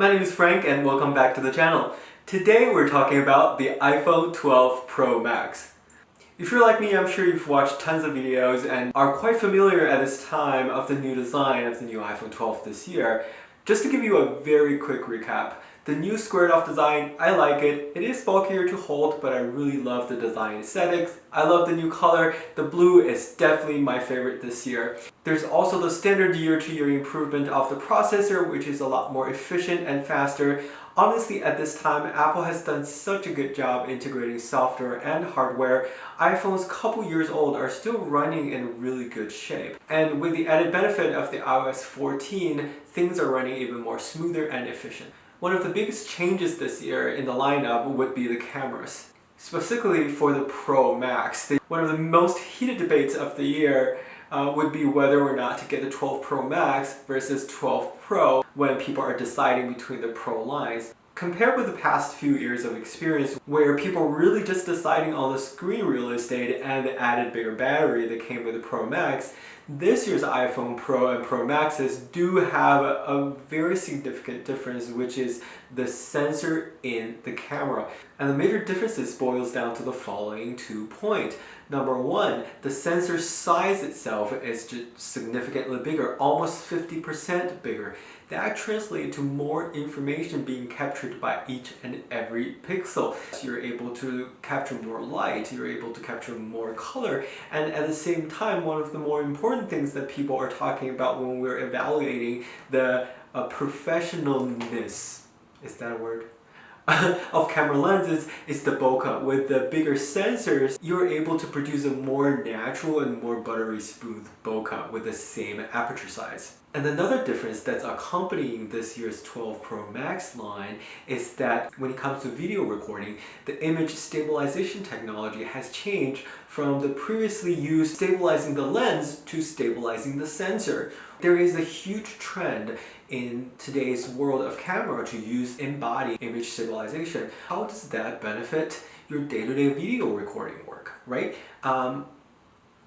my name is Frank and welcome back to the channel. Today we're talking about the iPhone 12 Pro Max. If you're like me, I'm sure you've watched tons of videos and are quite familiar at this time of the new design of the new iPhone 12 this year. Just to give you a very quick recap, the new squared off design, I like it. It is bulkier to hold, but I really love the design aesthetics. I love the new color. The blue is definitely my favorite this year. There's also the standard year-to-year improvement of the processor, which is a lot more efficient and faster. Honestly, at this time, Apple has done such a good job integrating software and hardware. iPhones couple years old are still running in really good shape. And with the added benefit of the iOS 14, things are running even more smoother and efficient. One of the biggest changes this year in the lineup would be the cameras. Specifically for the Pro Max, one of the most heated debates of the year would be whether or not to get the 12 Pro Max versus 12 Pro when people are deciding between the Pro lines. Compared with the past few years of experience where people were really just deciding on the screen real estate and the added bigger battery that came with the Pro Max, this year's iPhone Pro and Pro Maxes do have a very significant difference, which is the sensor in the camera. And the major differences boils down to the following 2 points. Number one, the sensor size itself is just significantly bigger, almost 50% bigger. That translates to more information being captured by each and every pixel. So you're able to capture more light, you're able to capture more color, and at the same time, one of the more important things that people are talking about when we're evaluating the professionalness, is that a word? Of camera lenses is the bokeh. With the bigger sensors, you're able to produce a more natural and more buttery smooth bokeh with the same aperture size. And another difference that's accompanying this year's 12 Pro Max line is that when it comes to video recording, the image stabilization technology has changed from the previously used stabilizing the lens to stabilizing the sensor. There is a huge trend in today's world of camera to use embodied image stabilization. How does that benefit your day-to-day video recording work, right?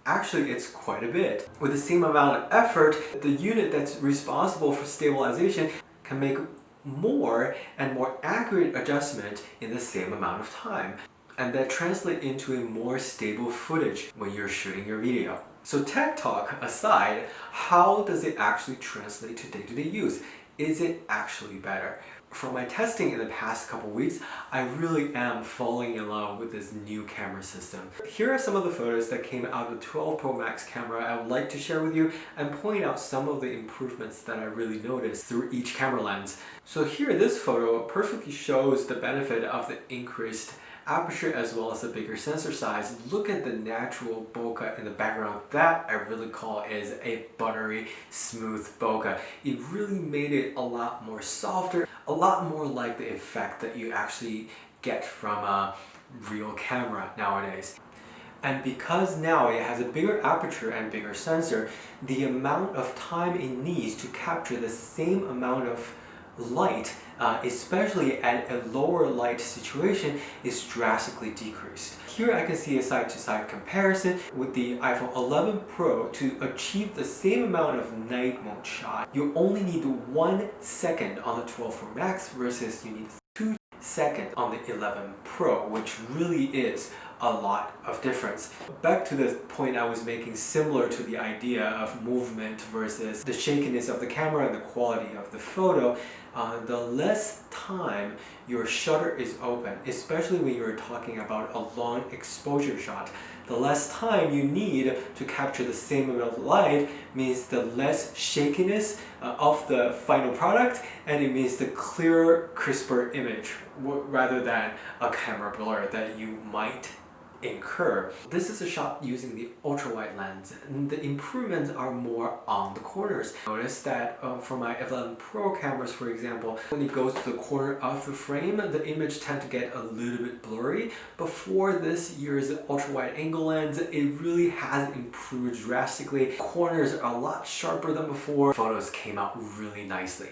Actually, it's quite a bit. With the same amount of effort, the unit that's responsible for stabilization can make more and more accurate adjustment in the same amount of time. And that translates into a more stable footage when you're shooting your video. So tech talk aside, how does it actually translate to day-to-day use? Is it actually better? From my testing in the past couple weeks, I really am falling in love with this new camera system. Here are some of the photos that came out of the 12 Pro Max camera I would like to share with you and point out some of the improvements that I really noticed through each camera lens. So here, this photo perfectly shows the benefit of the increased aperture as well as the bigger sensor size. Look at the natural bokeh in the background. That I really call is a buttery, smooth bokeh. It really made it a lot more softer, a lot more like the effect that you actually get from a real camera nowadays. And because now it has a bigger aperture and bigger sensor, the amount of time it needs to capture the same amount of light, especially at a lower light situation, is drastically decreased. Here I can see a side-to-side comparison with the iPhone 11 Pro. To achieve the same amount of night mode shot, you only need 1 second on the 12 Pro Max versus you need 2 seconds on the 11 Pro, which really is a lot of difference. Back to the point I was making, similar to the idea of movement versus the shakiness of the camera and the quality of the photo, the less time your shutter is open, especially when you're talking about a long exposure shot, the less time you need to capture the same amount of light means the less shakiness of the final product, and it means the clearer, crisper image rather than a camera blur that you might incur. This is a shot using the ultra-wide lens, and the improvements are more on the corners. Notice that for my 11 Pro cameras, for example, when it goes to the corner of the frame, the image tends to get a little bit blurry. But for this year's ultra-wide angle lens, it really has improved drastically. Corners are a lot sharper than before. Photos came out really nicely.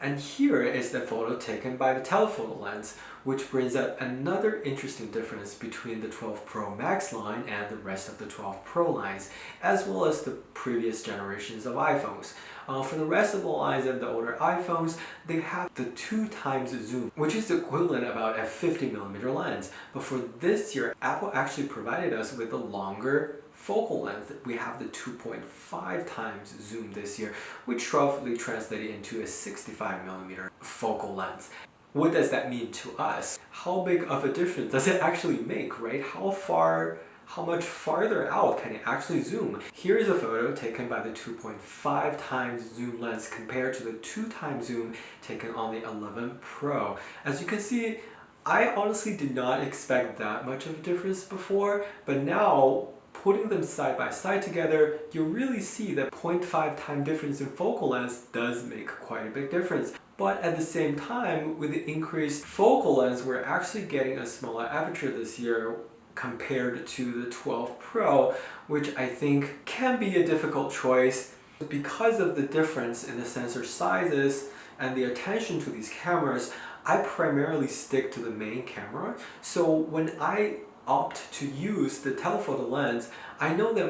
And here is the photo taken by the telephoto lens. which brings up another interesting difference between the 12 Pro Max line and the rest of the 12 Pro lines, as well as the previous generations of iPhones. For the rest of the lines and the older iPhones, they have the 2 times zoom, which is equivalent about a 50mm lens. But for this year, Apple actually provided us with a longer focal length. We have the 2.5 times zoom this year, which roughly translated into a 65mm focal length. What does that mean to us? How big of a difference does it actually make, right? How much farther out can it actually zoom? Here is a photo taken by the 2.5 times zoom lens compared to the 2 times zoom taken on the 11 Pro. As you can see, I honestly did not expect that much of a difference before, but now putting them side by side together, you really see that 0.5 time difference in focal length does make quite a big difference. But at the same time, with the increased focal length, we're actually getting a smaller aperture this year compared to the 12 Pro, which I think can be a difficult choice because of the difference in the sensor sizes and the attention to these cameras. I primarily stick to the main camera, so when I opt to use the telephoto lens, I know that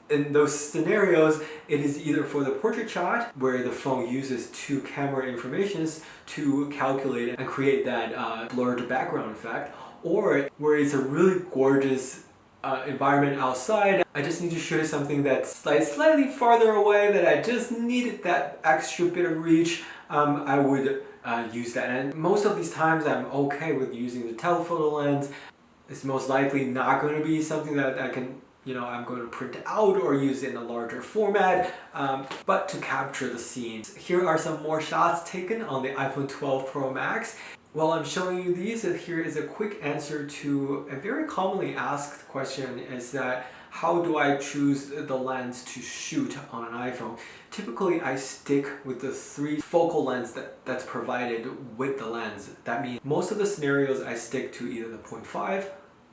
in those scenarios, it is either for the portrait shot, where the phone uses 2 camera informations to calculate and create that blurred background effect, or where it's a really gorgeous environment outside. I just need to shoot something that's slightly farther away, that I just needed that extra bit of reach. I would use that. And most of these times I'm okay with using the telephoto lens. It's most likely not going to be something that I can, I'm going to print out or use in a larger format, but to capture the scenes. Here are some more shots taken on the iPhone 12 Pro Max. While I'm showing you these, here is a quick answer to a very commonly asked question, is that how do I choose the lens to shoot on an iPhone? Typically, I stick with the 3 focal lens that's provided with the lens. That means most of the scenarios I stick to either the 0.5,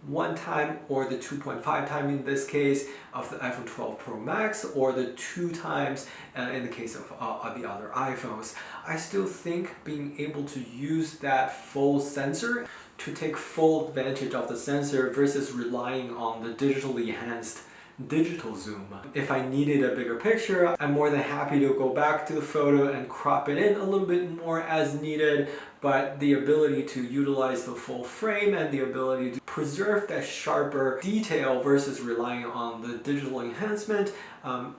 1 time, or the 2.5 time in this case of the iPhone 12 Pro Max, or the 2 times in the case of the other iPhones. I still think being able to use that full sensor to take full advantage of the sensor versus relying on the digitally enhanced digital zoom. If I needed a bigger picture, I'm more than happy to go back to the photo and crop it in a little bit more as needed, but the ability to utilize the full frame and the ability to preserve that sharper detail versus relying on the digital enhancement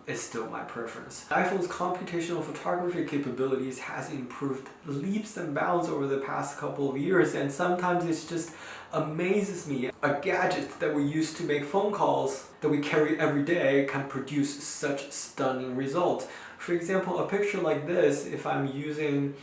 is still my preference. iPhone's computational photography capabilities has improved leaps and bounds over the past couple of years, and sometimes it just amazes me. A gadget that we use to make phone calls that we carry every day can produce such stunning results. For example, a picture like this, if I'm using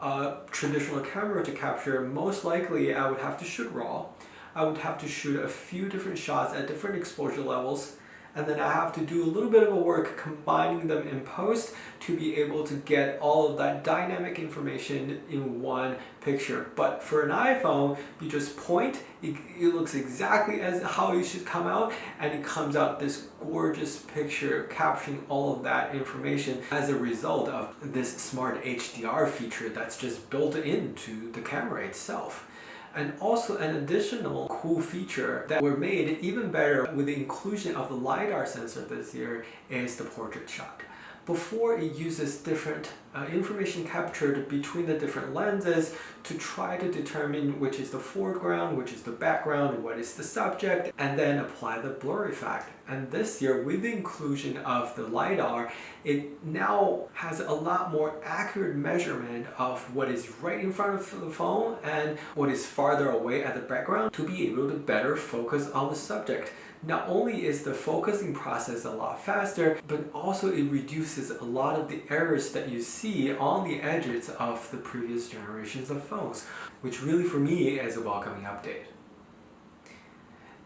a traditional camera to capture, most likely I would have to shoot RAW. I would have to shoot a few different shots at different exposure levels, and then I have to do a little bit of a work combining them in post to be able to get all of that dynamic information in one picture. But for an iPhone, you just point, it looks exactly as how it should come out, and it comes out this gorgeous picture capturing all of that information as a result of this smart HDR feature that's just built into the camera itself. And also an additional cool feature that were made even better with the inclusion of the LiDAR sensor this year is the portrait shot. Before, it uses different information captured between the different lenses to try to determine which is the foreground, which is the background, what is the subject, and then apply the blur effect. And this year, with the inclusion of the LiDAR, it now has a lot more accurate measurement of what is right in front of the phone and what is farther away at the background to be able to better focus on the subject. Not only is the focusing process a lot faster, but also it reduces a lot of the errors that you see on the edges of the previous generations of phones, which really for me is a welcoming update.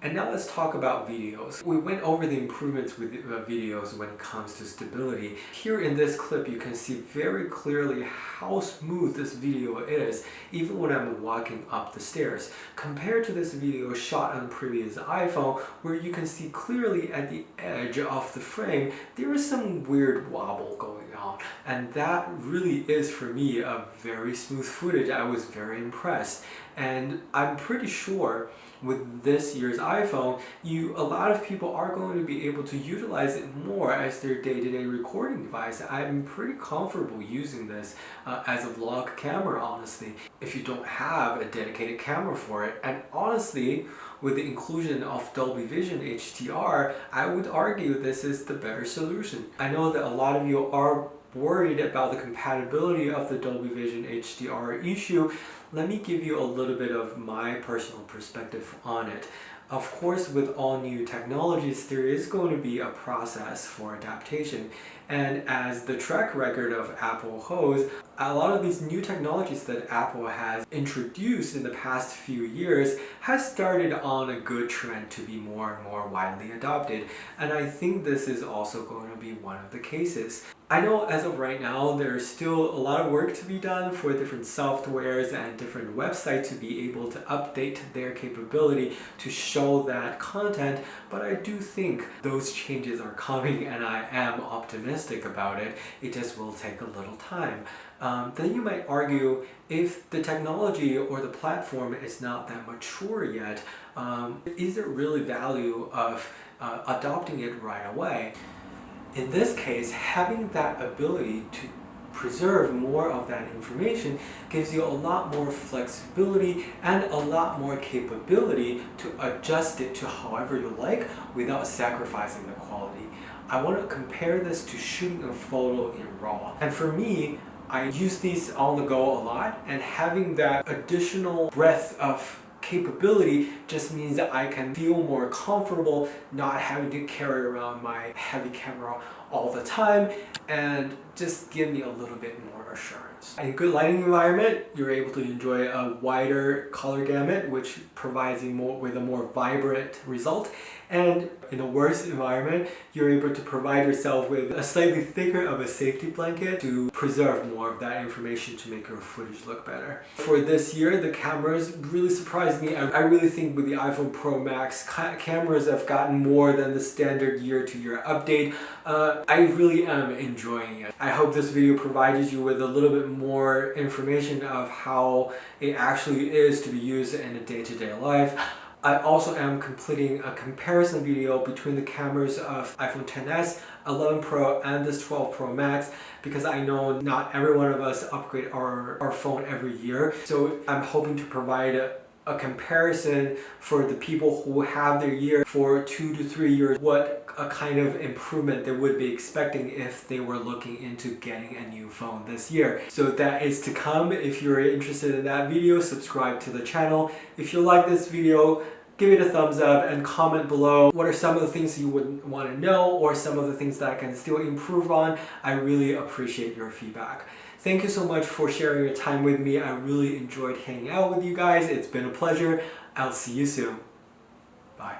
And now let's talk about videos. We went over the improvements with videos when it comes to stability. Here in this clip, you can see very clearly how smooth this video is, even when I'm walking up the stairs. Compared to this video shot on previous iPhone, where you can see clearly at the edge of the frame, there is some weird wobble going on. And that really is, for me, a very smooth footage. I was very impressed. And I'm pretty sure with this year's iPhone, a lot of people are going to be able to utilize it more as their day-to-day recording device. I'm pretty comfortable using this as a vlog camera, honestly, if you don't have a dedicated camera for it. And honestly, with the inclusion of Dolby Vision HDR, I would argue this is the better solution. I know that a lot of you are worried about the compatibility of the Dolby Vision HDR issue. Let me give you a little bit of my personal perspective on it. Of course, with all new technologies, there is going to be a process for adaptation. And as the track record of Apple holds, a lot of these new technologies that Apple has introduced in the past few years has started on a good trend to be more and more widely adopted. And I think this is also going to be one of the cases. I know as of right now, there's still a lot of work to be done for different softwares and different websites to be able to update their capability to show that content, but I do think those changes are coming and I am optimistic about it. It just will take a little time. Then you might argue, if the technology or the platform is not that mature yet, is there really value of adopting it right away? In this case, having that ability to preserve more of that information gives you a lot more flexibility and a lot more capability to adjust it to however you like without sacrificing the quality. I want to compare this to shooting a photo in RAW. And for me, I use these on the go a lot, and having that additional breadth of capability just means that I can feel more comfortable not having to carry around my heavy camera all the time, and just give me a little bit more assurance. In a good lighting environment, you're able to enjoy a wider color gamut, which provides you with a more vibrant result. And in a worse environment, you're able to provide yourself with a slightly thicker of a safety blanket to preserve more of that information to make your footage look better. For this year, the cameras really surprised me. I really think with the iPhone Pro Max, cameras have gotten more than the standard year-to-year update. I really am enjoying it. I hope this video provided you with a little bit more information of how it actually is to be used in a day-to-day life. I also am completing a comparison video between the cameras of iPhone XS, 11 Pro, and this 12 Pro Max, because I know not every one of us upgrade our phone every year. So I'm hoping to provide a comparison for the people who have their year for 2 to 3 years, what a kind of improvement they would be expecting if they were looking into getting a new phone this year. So that is to come. If you're interested in that video, subscribe to the channel. If you like this video, give it a thumbs up and comment below what are some of the things you would want to know, or some of the things that I can still improve on. I really appreciate your feedback. Thank you so much for sharing your time with me. I really enjoyed hanging out with you guys. It's been a pleasure. I'll see you soon. Bye.